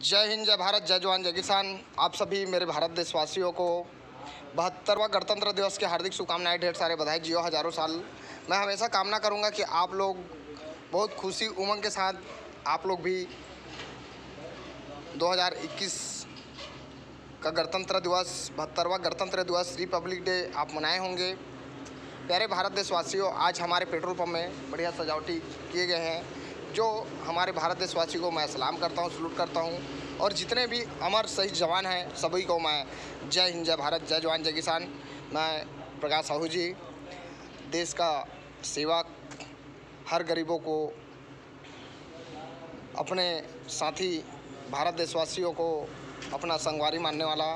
जय हिंद, जय भारत, जय जवान, जय किसान। आप सभी मेरे भारत देशवासियों को 72वां गणतंत्र दिवस की हार्दिक शुभकामनाएं, ढेर सारे बधाई। जियो हज़ारों साल। मैं हमेशा कामना करूंगा कि आप लोग बहुत खुशी उमंग के साथ आप लोग भी 2021 का गणतंत्र दिवस, 72वां गणतंत्र दिवस, रिपब्लिक डे आप मनाए होंगे। प्यारे भारत देशवासियों, आज हमारे पेट्रोल पंप में बढ़िया सजावटी किए गए हैं, जो हमारे भारत देशवासी को मैं सलाम करता हूं, सलूट करता हूं। और जितने भी अमर शहीद जवान हैं सभी को मैं जय हिंद, जय भारत, जय जवान, जय किसान। मैं प्रकाश साहू जी, देश का सेवक, हर गरीबों को अपने साथी, भारत देशवासियों को अपना संगवारी मानने वाला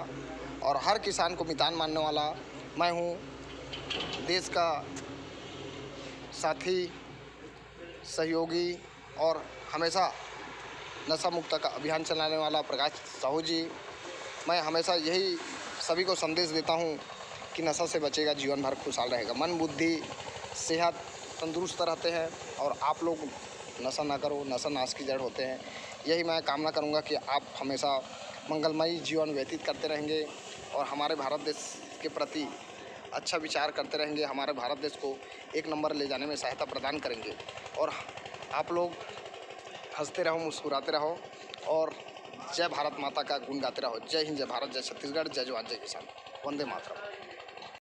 और हर किसान को मितान मानने वाला मैं हूँ। देश का साथी, सहयोगी और हमेशा नशा मुक्त का अभियान चलाने वाला प्रकाश साहू जी। मैं हमेशा यही सभी को संदेश देता हूँ कि नशा से बचेगा, जीवन भर खुशहाल रहेगा, मन बुद्धि सेहत तंदुरुस्त रहते हैं। और आप लोग नशा ना करो, नशा नाश की जड़ होते हैं। यही मैं कामना करूँगा कि आप हमेशा मंगलमयी जीवन व्यतीत करते रहेंगे और हमारे भारत देश के प्रति अच्छा विचार करते रहेंगे, हमारे भारत देश को एक नंबर ले जाने में सहायता प्रदान करेंगे। और आप लोग हंसते रहो, मुस्कुराते रहो और जय भारत माता का गुण गाते रहो। जय हिंद, जय भारत, जय छत्तीसगढ़, जय जवान, जय किसान। वंदे मातरम।